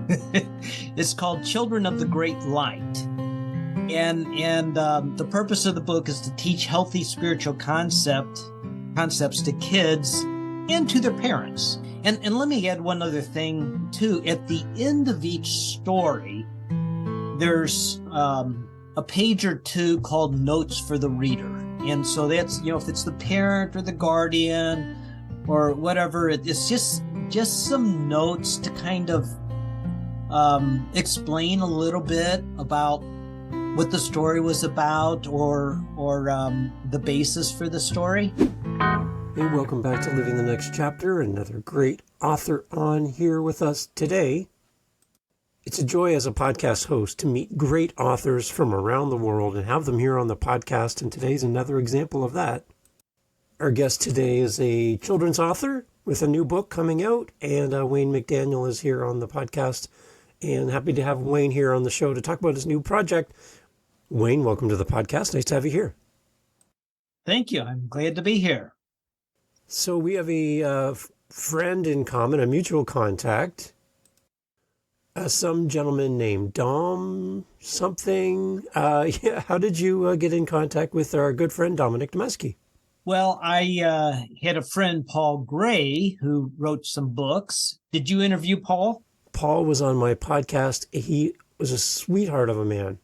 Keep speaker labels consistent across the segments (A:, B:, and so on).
A: It's called Children of the Great Light. And the purpose of the book is to teach healthy spiritual concepts to kids and to their parents. And let me add one other thing, too. At the end of each story, there's a page or two called Notes for the Reader. And so that's, if it's the parent or the guardian or whatever, it's just some notes to kind of explain a little bit about what the story was about or the basis for the story.
B: Hey, welcome back to Living the Next Chapter. Another great author on here with us today. It's a joy as a podcast host to meet great authors from around the world and have them here on the podcast, and today's another example of that. Our guest today is a children's author with a new book coming out, and Wayne McDaniel is here on the podcast, and happy to have Wayne here on the show to talk about his new project. Wayne, welcome to the podcast. Nice to have you here.
A: Thank you. I'm glad to be here.
B: So we have a friend in common, a mutual contact, some gentleman named Dom something. How did you get in contact with our good friend Dominic Domesky?
A: Well, I had a friend, Paul Gray, who wrote some books. Did you interview Paul?
B: Paul was on my podcast. He was a sweetheart of a man.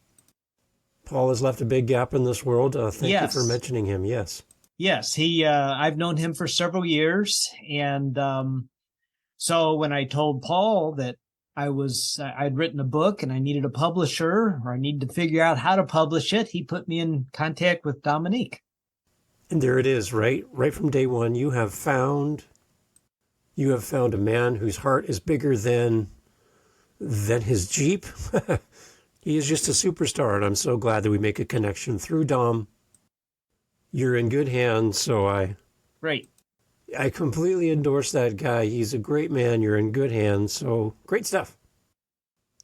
B: Paul has left a big gap in this world. Thank you for mentioning him. Yes.
A: Yes, I've known him for several years. And so when I told Paul that I'd written a book and I needed a publisher, or I needed to figure out how to publish it, he put me in contact with Dominique.
B: And there it is, right from day one. You have found a man whose heart is bigger than his Jeep. He is just a superstar, and I'm so glad that we make a connection through Dom. You're in good hands, so I completely endorse that guy. He's a great man. You're in good hands, so great stuff.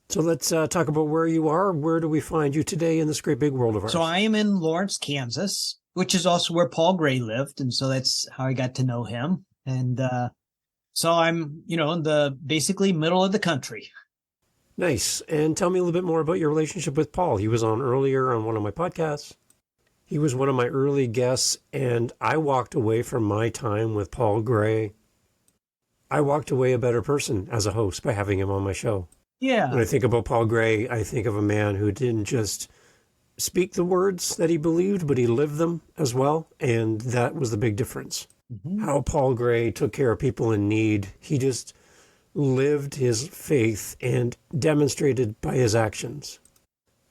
B: So let's talk about where you are. Where do we find you today in this great big world of ours?
A: So I am in Lawrence, Kansas, which is also where Paul Gray lived, and so that's how I got to know him. And so I'm, in the basically middle of the country.
B: Nice. And tell me a little bit more about your relationship with Paul. He was on earlier on one of my podcasts. He was one of my early guests, and I walked away from my time with Paul Gray. I walked away a better person as a host by having him on my show.
A: Yeah.
B: When I think about Paul Gray, I think of a man who didn't just speak the words that he believed, but he lived them as well, and that was the big difference. Mm-hmm. How Paul Gray took care of people in need. He just lived his faith and demonstrated by his actions.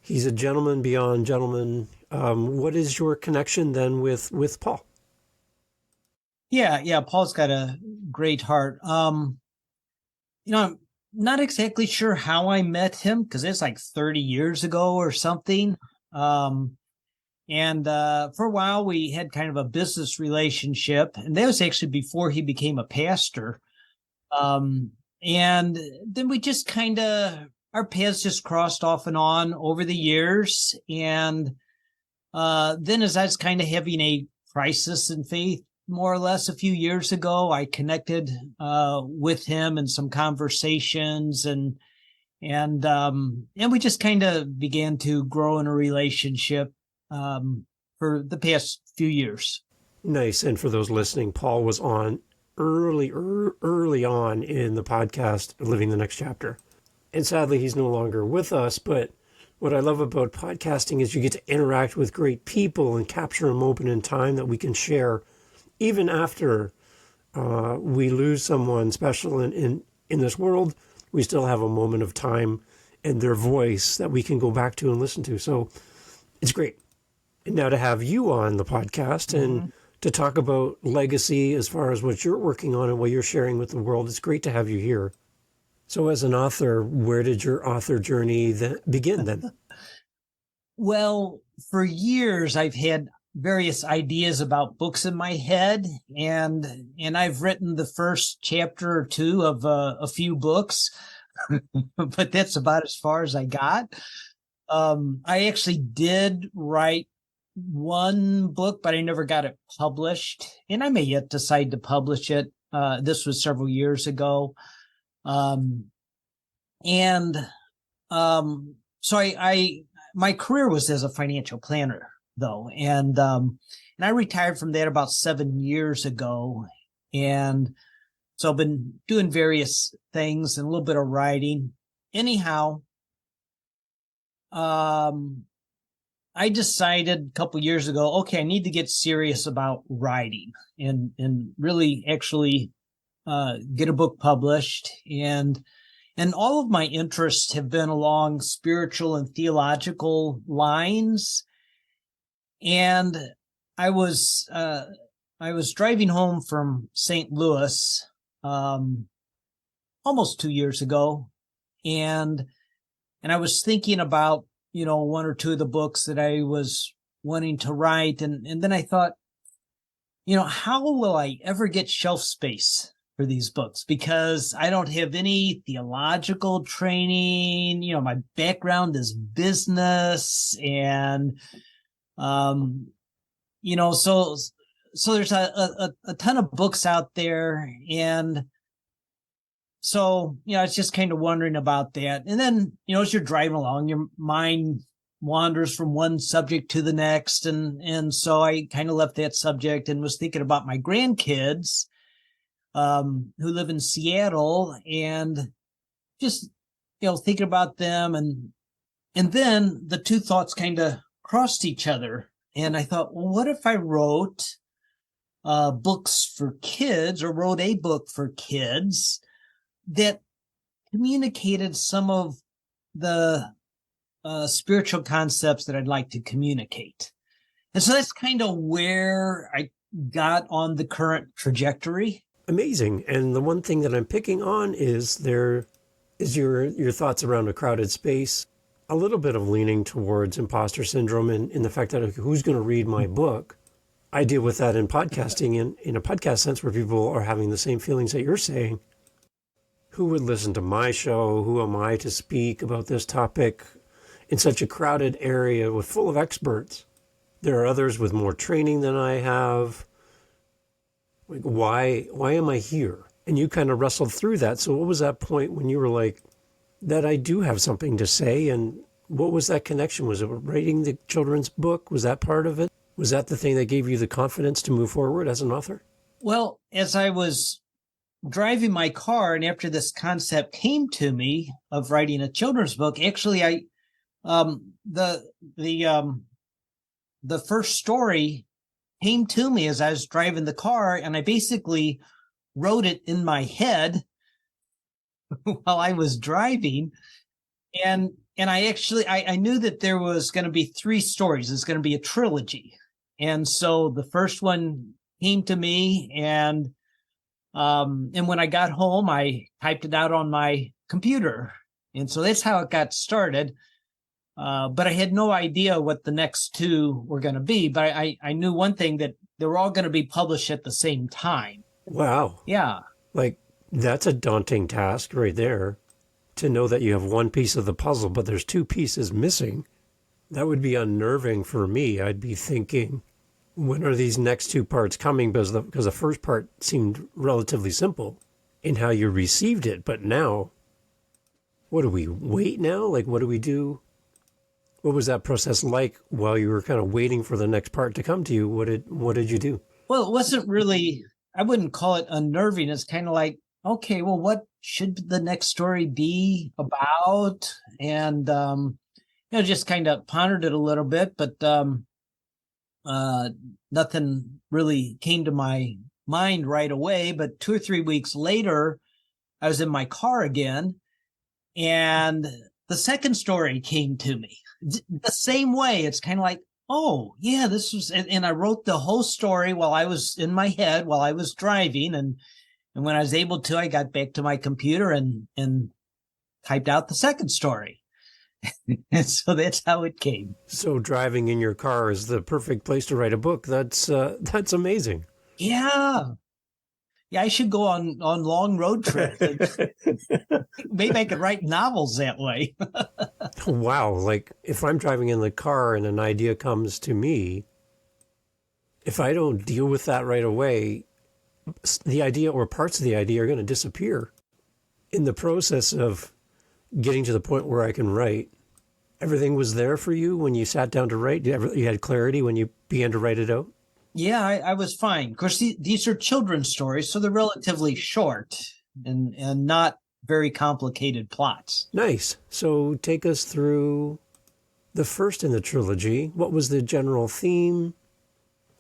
B: He's a gentleman beyond gentlemen. What is your connection then with Paul?
A: Yeah, Paul's got a great heart. I'm not exactly sure how I met him because it's like 30 years ago or something. And for a while we had kind of a business relationship, and that was actually before he became a pastor. And then we just our paths just crossed off and on over the years. And then as I was kind of having a crisis in faith, more or less a few years ago, I connected with him in some conversations, and we just kind of began to grow in a relationship for the past few years.
B: Nice. And for those listening, Paul was on early on in the podcast, Living the Next Chapter. And sadly, he's no longer with us. But what I love about podcasting is you get to interact with great people and capture a moment in time that we can share even after we lose someone special in this world. We still have a moment of time and their voice that we can go back to and listen to. So it's great. And now to have you on the podcast and to talk about legacy as far as what you're working on and what you're sharing with the world, it's great to have you here. So as an author, where did your author journey begin then?
A: Well, for years, I've had various ideas about books in my head, and I've written the first chapter or two of a few books, but that's about as far as I got. I actually did write one book, but I never got it published, and I may yet decide to publish it. This was several years ago. And so my career was as a financial planner, though, and I retired from that about 7 years ago, and so I've been doing various things and a little bit of writing. Anyhow, I decided a couple years ago, okay, I need to get serious about writing and really actually get a book published. And all of my interests have been along spiritual and theological lines. And I was driving home from St. Louis almost 2 years ago, and I was thinking about, one or two of the books that I was wanting to write, and then I thought, how will I ever get shelf space for these books? Because I don't have any theological training. My background is business, and so there's a ton of books out there, and so I was just kind of wondering about that. And then as you're driving along, your mind wanders from one subject to the next, and so I kind of left that subject and was thinking about my grandkids who live in Seattle, and just thinking about them, and then the two thoughts kind of crossed each other, and I thought, well, what if I wrote books for kids, or wrote a book for kids that communicated some of the spiritual concepts that I'd like to communicate. And so that's kind of where I got on the current trajectory.
B: Amazing. And the one thing that I'm picking on is your thoughts around a crowded space, a little bit of leaning towards imposter syndrome and in the fact that who's going to read my book. I deal with that in podcasting in a podcast sense where people are having the same feelings that you're saying. Who would listen to my show? Who am I to speak about this topic in such a crowded area full of experts? There are others with more training than I have. Like, why am I here? And you kind of wrestled through that. So what was that point when you were like, that I do have something to say? And what was that connection? Was it writing the children's book? Was that part of it? Was that the thing that gave you the confidence to move forward as an author?
A: Well, as I was driving my car, and after this concept came to me of writing a children's book, actually, the first story came to me as I was driving the car, and I basically wrote it in my head while I was driving. And I knew that there was going to be 3 stories. It's going to be a trilogy. And so the first one came to me, and when I got home, I typed it out on my computer. And so that's how it got started. But I had no idea what the next 2 were going to be. But I knew one thing, that they were all going to be published at the same time.
B: Wow.
A: Yeah.
B: Like, that's a daunting task right there, to know that you have one piece of the puzzle, but there's 2 pieces missing. That would be unnerving for me. I'd be thinking, when are these next 2 parts coming? Because the first part seemed relatively simple in how you received it. But now, what do we wait now? Like, what do we do? What was that process like while you were kind of waiting for the next part to come to you? What did you do?
A: Well, it wasn't really, I wouldn't call it unnerving. It's kind of like, okay, well, what should the next story be about? And, just kind of pondered it a little bit, but nothing really came to my mind right away. But 2 or 3 weeks later, I was in my car again, and the second story came to me the same way. It's kind of like, oh yeah, this was, and I wrote the whole story while I was in my head while I was driving, and when I was able to, I got back to my computer and typed out the second story. And so that's how it came.
B: So driving in your car is the perfect place to write a book. That's amazing.
A: Yeah. Yeah, I should go on long road trips. Maybe I could write novels that way.
B: Wow. Like, if I'm driving in the car and an idea comes to me, if I don't deal with that right away, the idea or parts of the idea are going to disappear in the process of getting to the point where I can write, everything was there for you when you sat down to write? You had clarity when you began to write it out?
A: Yeah, I was fine. Of course, these are children's stories, so they're relatively short and not very complicated plots.
B: Nice. So take us through the first in the trilogy. What was the general theme?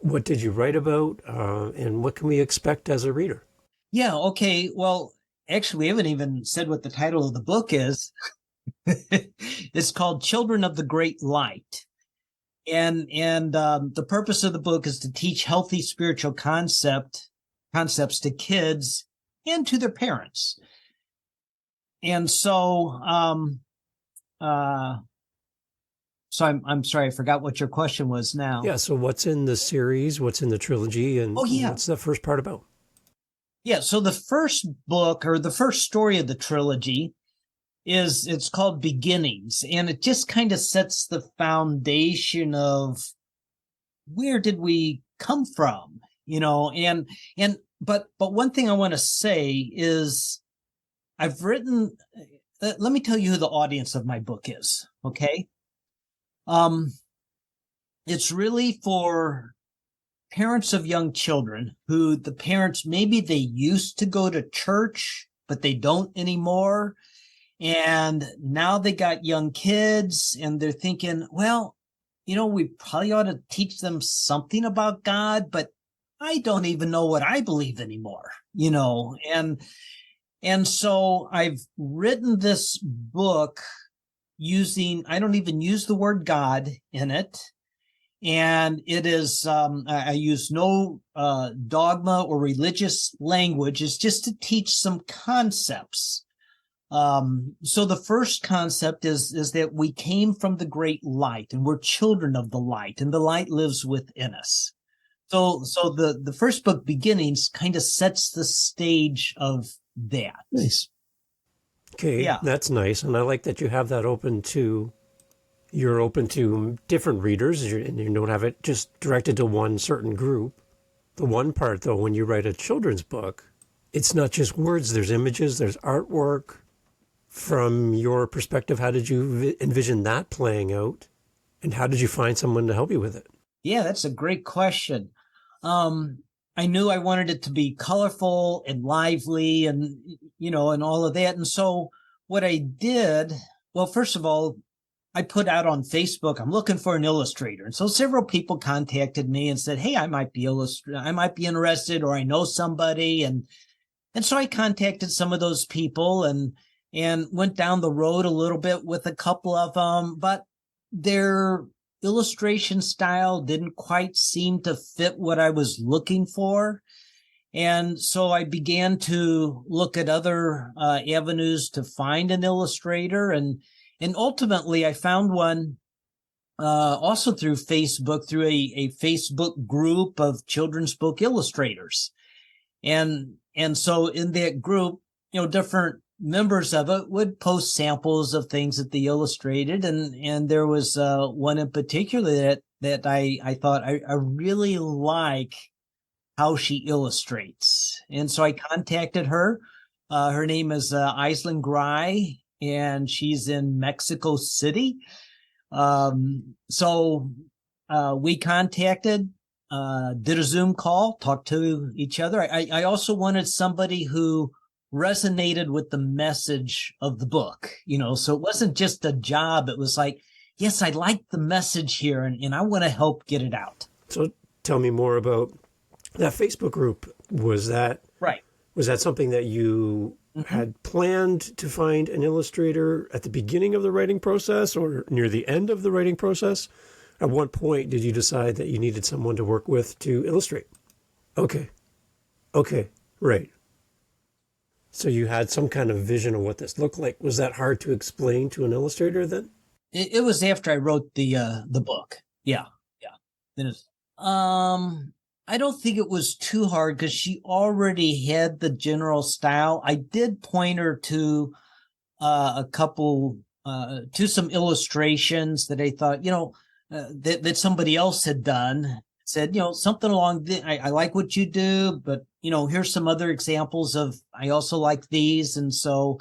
B: What did you write about? And what can we expect as a reader?
A: Yeah, okay. Well, actually, we haven't even said what the title of the book is. It's called Children of the Great Light. And the purpose of the book is to teach healthy spiritual concepts to kids and to their parents. And so, so I'm sorry, I forgot what your question was now.
B: Yeah. So what's in the series? What's in the trilogy? And what's the first part about?
A: Yeah. So the first book, or the first story of the trilogy, it's called Beginnings, and it just kind of sets the foundation of where did we come from, but one thing I want to say is I've written, let me tell you who the audience of my book is. Okay. It's really for parents of young children who the parents, maybe they used to go to church, but they don't anymore. And now they got young kids and they're thinking, well, we probably ought to teach them something about God, but I don't even know what I believe anymore, and so I've written this book I don't even use the word God in it. And it is, I use no dogma or religious language. It's just to teach some concepts. So the first concept is that we came from the great light and we're children of the light, and the light lives within us. So the first book, Beginnings, kind of sets the stage of that.
B: Nice. Okay, yeah. That's nice. And I like that you have that you're open to different readers, and you don't have it just directed to one certain group. The one part, though, when you write a children's book, it's not just words, there's images, there's artwork. From your perspective, how did you envision that playing out? And how did you find someone to help you with it?
A: Yeah, that's a great question. I knew I wanted it to be colorful and lively and all of that. And so what I did, well, first of all, I put out on Facebook, I'm looking for an illustrator. And so several people contacted me and said, hey, I might be interested, or I know somebody. And so I contacted some of those people and went down the road a little bit with a couple of them, but their illustration style didn't quite seem to fit what I was looking for. And so I began to look at other avenues to find an illustrator. And ultimately I found one also through Facebook, through a Facebook group of children's book illustrators. And so in that group, different members of it would post samples of things that they illustrated. And there was one in particular that I thought I really like how she illustrates. And so I contacted her. Her name is Iceland, and she's in Mexico City. So we contacted, did a Zoom call, talked to each other. I also wanted somebody who resonated with the message of the book, so it wasn't just a job. It was like, yes, I like the message here and I want to help get it out.
B: So tell me more about that Facebook group. Was that something that you had planned to find an illustrator at the beginning of the writing process or near the end of the writing process? At what point did you decide that you needed someone to work with to illustrate? Okay. Right. So you had some kind of vision of what this looked like. Was that hard to explain to an illustrator then?
A: It was after I wrote the book. Yeah. I don't think it was too hard because she already had the general style. I did point her to a couple, to some illustrations that I thought, that somebody else had done. Said, something along I like what you do, but, here's some other examples of, I also like these. And so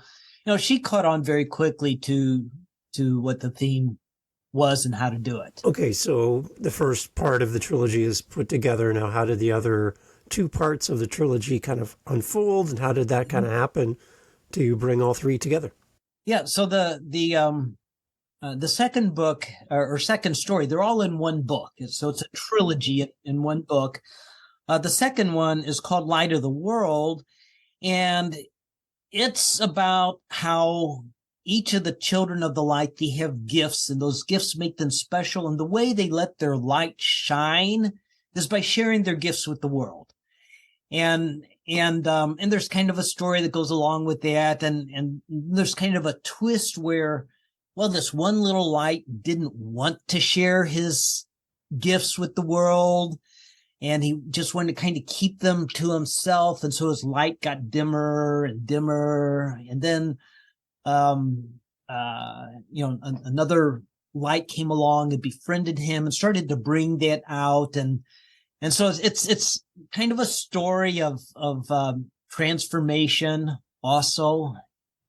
A: she caught on very quickly to what the theme was and how to do it.
B: Okay, so the first part of the trilogy is put together. Now, how did the other two parts of the trilogy kind of unfold, and how did that kind of happen to bring all three together?
A: Yeah, so the second book or second story, they're all in one book. So it's a trilogy in one book. The second one is called Light of the World, and it's about how each of the children of the light, they have gifts, and those gifts make them special. And the way they let their light shine is by sharing their gifts with the world. And there's kind of a story that goes along with that. And there's kind of a twist where, well, this one little light didn't want to share his gifts with the world, and he just wanted to kind of keep them to himself. And so his light got dimmer and dimmer. And then, another light came along and befriended him and started to bring that out. And so it's kind of a story of transformation also,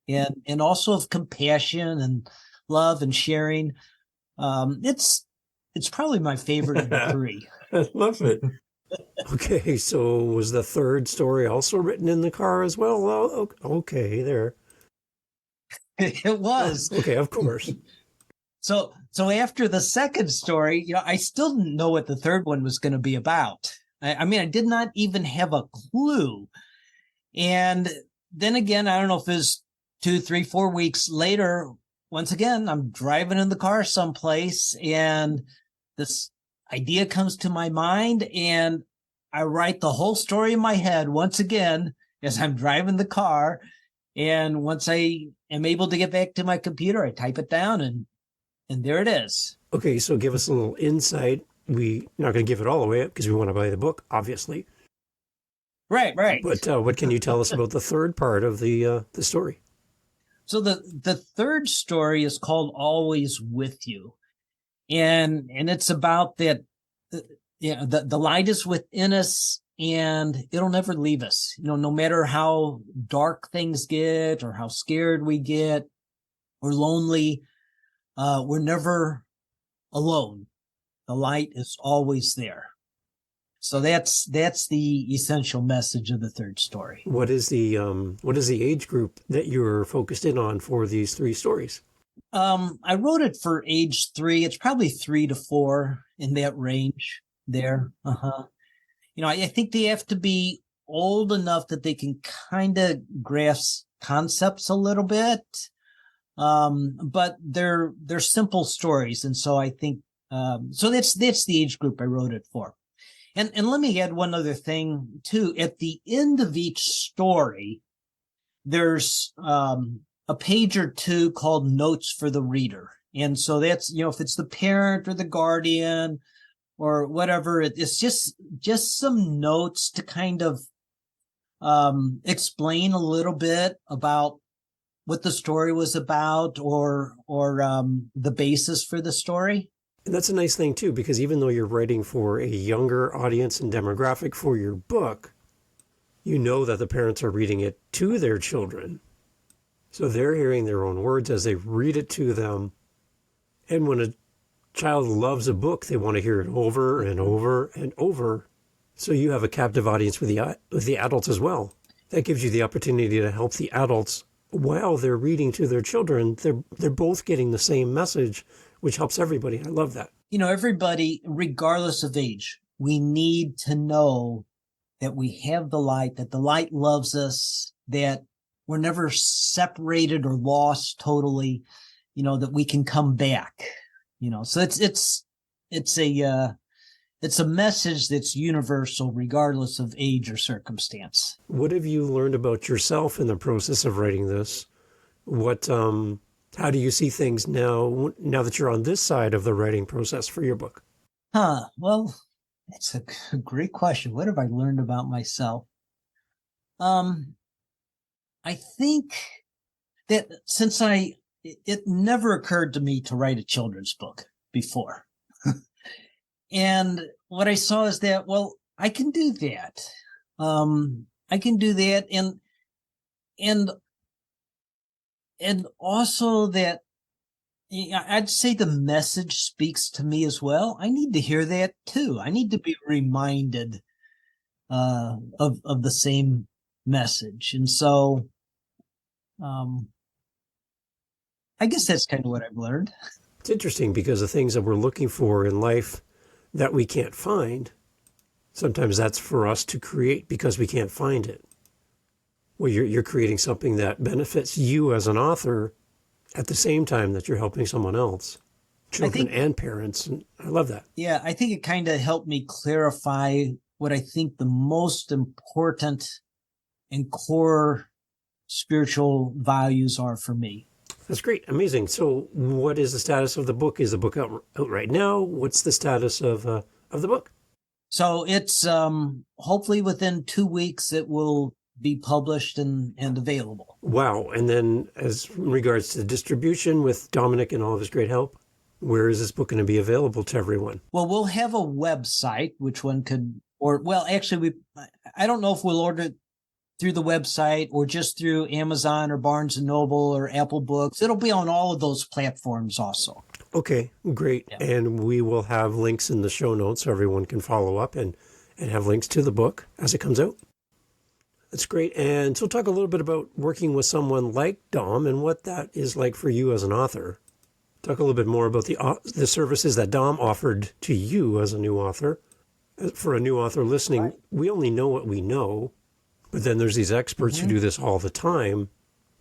A: and also of compassion and love and sharing. It's probably my favorite of the three.
B: I love it. Okay, so was the third story also written in the car as well? Well, okay, there.
A: It was.
B: Okay, of course.
A: So after the second story, I still didn't know what the third one was going to be about. I mean, I did not even have a clue. And then again, I don't know if it was 2, 3, 4 weeks later, once again, I'm driving in the car someplace, and this idea comes to my mind, and I write the whole story in my head once again as I'm driving the car. And once I am able to get back to my computer, I type it down, and there it is.
B: Okay, so give us a little insight. We're not going to give it all away because we want to buy the book, obviously.
A: Right.
B: But what can you tell us about the third part of the story?
A: So the third story is called Always With You. And it's about that, the light is within us, and it'll never leave us. No matter how dark things get or how scared we get or lonely, we're never alone. The light is always there. So that's the essential message of the third story.
B: What is the age group that you're focused in on for these three stories?
A: I wrote it for age 3. It's probably 3 to 4 in that range there. I think they have to be old enough that they can kind of grasp concepts a little bit. But they're simple stories. And so I think, so that's the age group I wrote it for. And let me add one other thing too. At the end of each story, there's, a page or two called Notes for the Reader. And so that's, if it's the parent or the guardian or whatever, it's just some notes to kind of, explain a little bit about what the story was about or the basis for the story.
B: And that's a nice thing too, because even though you're writing for a younger audience and demographic for your book, you know that the parents are reading it to their children. So they're hearing their own words as they read it to them. And when a child loves a book, they want to hear it over and over and over. So you have a captive audience with the adults as well. That gives you the opportunity to help the adults while they're reading to their children. They're both getting the same message, which helps everybody. I love that.
A: Everybody, regardless of age, we need to know that we have the light, that the light loves us, that we're never separated or lost totally, that we can come back, so it's a message that's universal regardless of age or circumstance.
B: What have you learned about yourself in the process of writing this? How do you see things now that you're on this side of the writing process for your book?
A: Well, that's a great question. What have I learned about myself? I think that since it never occurred to me to write a children's book before. And what I saw is that, well, I can do that. I can do that. And and also that, I'd say the message speaks to me as well. I need to hear that too. I need to be reminded of the same message. And so, I guess that's kind of what I've learned.
B: It's interesting because the things that we're looking for in life that we can't find, sometimes that's for us to create because we can't find it. Well, you're creating something that benefits you as an author at the same time that you're helping someone else, children and parents. And I love that.
A: Yeah, I think it kind of helped me clarify what I think the most important and core spiritual values are for me.
B: That's great. Amazing. So what is the status of the book? Is the book out right now? What's the status of the book?
A: So it's hopefully within 2 weeks it will be published and available.
B: Wow. And then as in regards to the distribution with Dominic and all of his great help, where is this book going to be available to everyone?
A: Well, we'll have a website, which one could, actually, I don't know if we'll order it through the website or just through Amazon or Barnes & Noble or Apple Books. It'll be on all of those platforms also.
B: Okay, great. Yeah. And we will have links in the show notes so everyone can follow up and have links to the book as it comes out. That's great. And so talk a little bit about working with someone like Dom and what that is like for you as an author. Talk a little bit more about the services that Dom offered to you as a new author. For a new author listening, right. We only know what we know, but then there's these experts who do this all the time.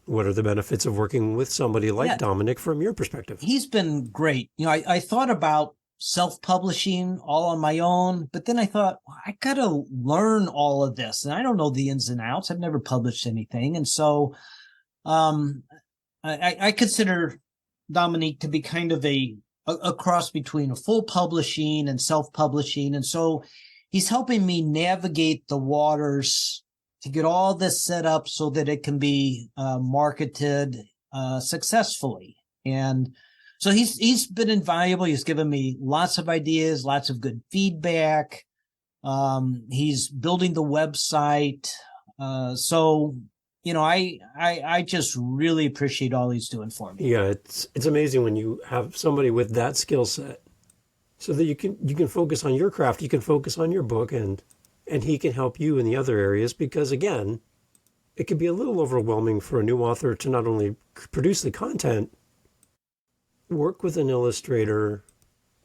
B: What are the benefits of working with somebody like Dominic from your perspective?
A: He's been great. I thought about self-publishing all on my own, but then I thought, I got to learn all of this. And I don't know the ins and outs. I've never published anything. And so I consider Dominic to be kind of a cross between a full publishing and self-publishing. And so he's helping me navigate the waters to get all this set up so that it can be marketed successfully. And so he's been invaluable. He's given me lots of ideas, lots of good feedback. He's building the website. So, I just really appreciate all he's doing for me.
B: Yeah, it's amazing when you have somebody with that skill set so that you can focus on your craft, you can focus on your book, and he can help you in the other areas, because again, it can be a little overwhelming for a new author to not only produce the content, work with an illustrator.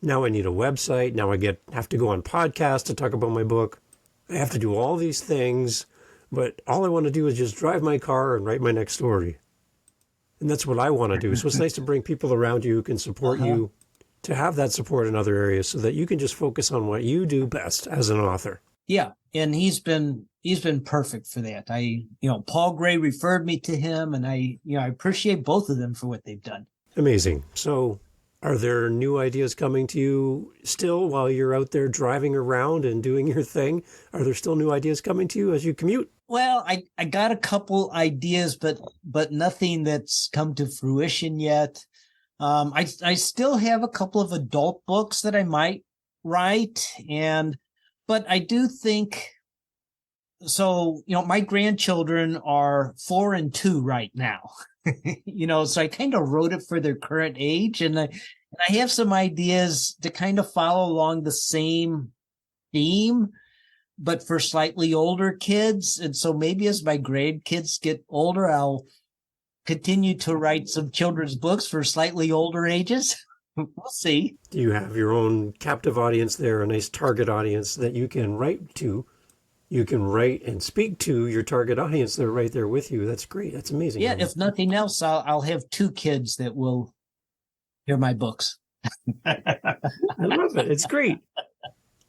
B: Now I need a website. Now I have to go on podcasts to talk about my book. I have to do all these things, but all I want to do is just drive my car and write my next story. And that's what I want to do. So it's nice to bring people around you who can support you, to have that support in other areas so that you can just focus on what you do best as an author.
A: Yeah. And he's been perfect for that. Paul Gray referred me to him, and I appreciate both of them for what they've done.
B: Amazing. So are there new ideas coming to you still while you're out there driving around and doing your thing? Are there still new ideas coming to you as you commute?
A: Well, I got a couple ideas, but nothing that's come to fruition yet. I still have a couple of adult books that I might write, but I do think, so, my grandchildren are 4 and 2 right now. So I kind of wrote it for their current age, and I have some ideas to kind of follow along the same theme, but for slightly older kids. And so maybe as my grandkids get older, I'll continue to write some children's books for slightly older ages. We'll see.
B: You have your own captive audience there, a nice target audience that you can write to. You can write and speak to your target audience. They're right there with you. That's great. That's amazing.
A: Yeah, if nothing else, I'll have 2 kids that will hear my books.
B: I love it. It's great.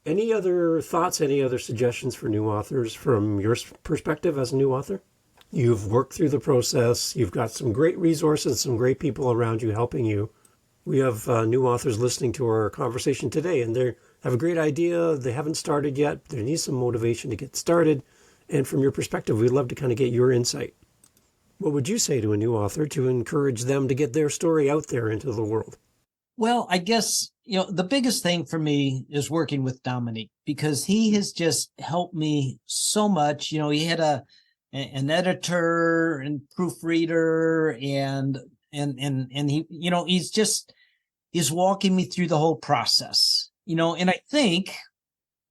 B: Any other thoughts, any other suggestions for new authors from your perspective as a new author? You've worked through the process. You've got some great resources, some great people around you helping you. We have new authors listening to our conversation today, and they have a great idea. They haven't started yet. They need some motivation to get started. And from your perspective, we'd love to kind of get your insight. What would you say to a new author to encourage them to get their story out there into the world?
A: Well, I guess, the biggest thing for me is working with Dominic, because he has just helped me so much. He had an editor and proofreader, and he, he's walking me through the whole process, and I think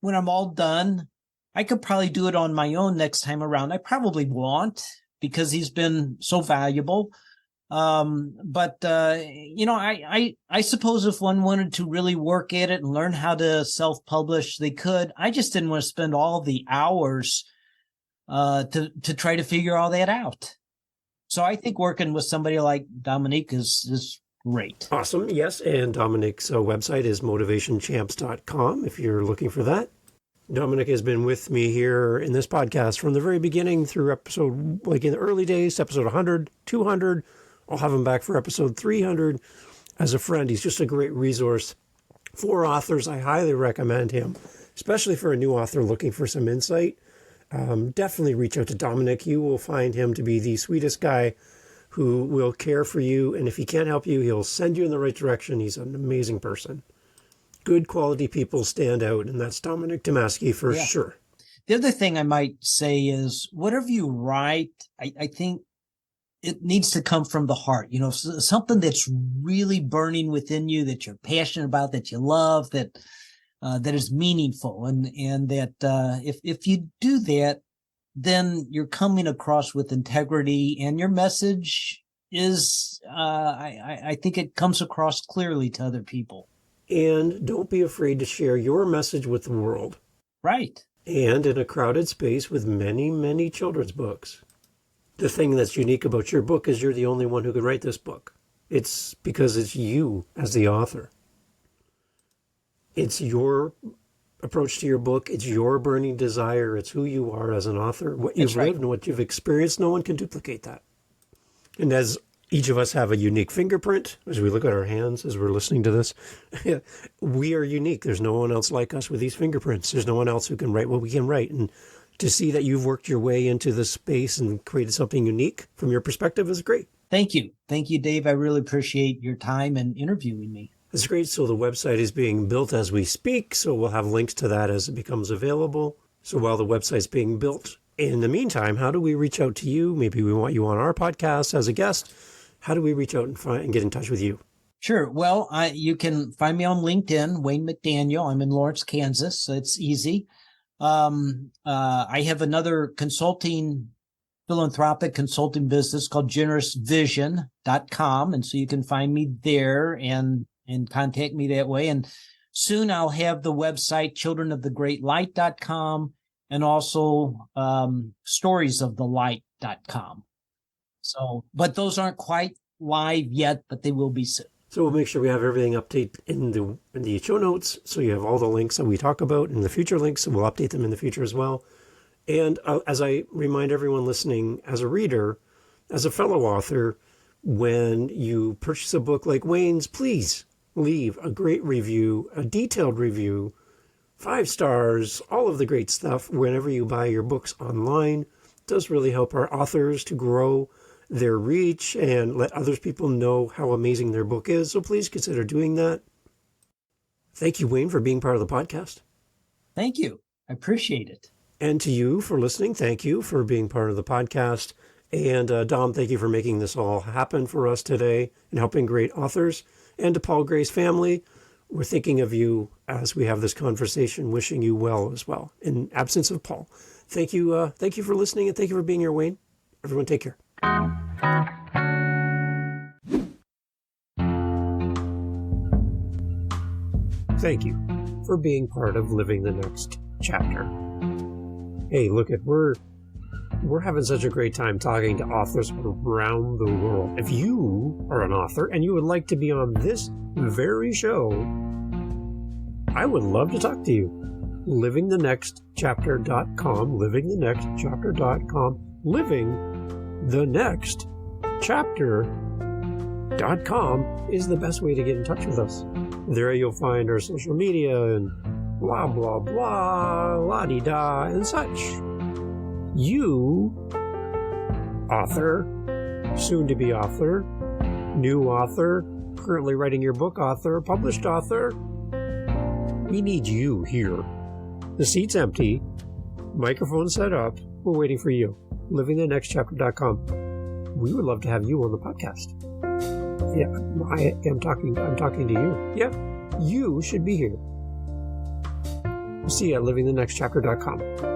A: when I'm all done, I could probably do it on my own next time around. I probably won't, because he's been so valuable. I suppose if one wanted to really work at it and learn how to self-publish, they could. I just didn't want to spend all the hours to try to figure all that out. So I think working with somebody like Dominique is great.
B: Awesome. Yes. And Dominique's website is motivationchamps.com if you're looking for that. Dominic has been with me here in this podcast from the very beginning through episode, like in the early days, episode 100, 200. I'll have him back for episode 300 as a friend. He's just a great resource for authors. I highly recommend him, especially for a new author looking for some insight. Definitely reach out to Dominic. You will find him to be the sweetest guy who will care for you. And if he can't help you, he'll send you in the right direction. He's an amazing person. Good quality people stand out, and that's Dominic Tomasky for sure.
A: The other thing I might say is whatever you write, I think it needs to come from the heart, something that's really burning within you, that you're passionate about, that you love, that is meaningful. And that if you do that, then you're coming across with integrity, and your message is, I think it comes across clearly to other people.
B: And don't be afraid to share your message with the world.
A: Right.
B: And in a crowded space with many, many children's books. The thing that's unique about your book is you're the only one who could write this book. It's because it's you as the author. It's your approach to your book. It's your burning desire. It's who you are as an author. What you've lived and what you've experienced, no one can duplicate that. And as each of us have a unique fingerprint, as we look at our hands as we're listening to this, we are unique. There's no one else like us with these fingerprints. There's no one else who can write what we can write. And to see that you've worked your way into this space and created something unique from your perspective is great.
A: Thank you. Thank you, Dave. I really appreciate your time and interviewing me.
B: That's great. So the website is being built as we speak. So we'll have links to that as it becomes available. So while the website's being built, in the meantime, how do we reach out to you? Maybe we want you on our podcast as a guest. How do we reach out and get in touch with you?
A: Sure. Well, you can find me on LinkedIn, Wayne McDaniel. I'm in Lawrence, Kansas, so it's easy. I have another philanthropic consulting business called generousvision.com. And so you can find me there and contact me that way. And soon I'll have the website childrenofthegreatlight.com and also storiesofthelight.com. So, but those aren't quite live yet, but they will be soon.
B: So we'll make sure we have everything updated in the show notes. So you have all the links that we talk about and the future links, and we'll update them in the future as well. And as I remind everyone listening, as a reader, as a fellow author, when you purchase a book like Wayne's, please leave a great review, a detailed review, 5 stars, all of the great stuff whenever you buy your books online. It does really help our authors to grow their reach and let other people know how amazing their book is. So please consider doing that. Thank you, Wayne, for being part of the podcast.
A: Thank you. I appreciate it.
B: And to you for listening, thank you for being part of the podcast. And Dom, thank you for making this all happen for us today and helping great authors. And to Paul Gray's family, we're thinking of you as we have this conversation, wishing you well as well, in absence of Paul. Thank you for listening, and thank you for being here, Wayne. Everyone take care. Thank you for being part of Living the Next Chapter. Hey, look, we're having such a great time talking to authors around the world. If you are an author and you would like to be on this very show, I would love to talk to you. livingthenextchapter.com, livingthenextchapter.com, livingthenextchapter.com is the best way to get in touch with us. There you'll find our social media and blah, blah, blah, la-di-da, and such. You, author, soon-to-be author, new author, currently writing your book author, published author, we need you here. The seat's empty, microphone set up, we're waiting for you. livingthenextchapter.com. We would love to have you on the podcast. Yeah, I'm talking to you. Yeah, you should be here. See you at livingthenextchapter.com.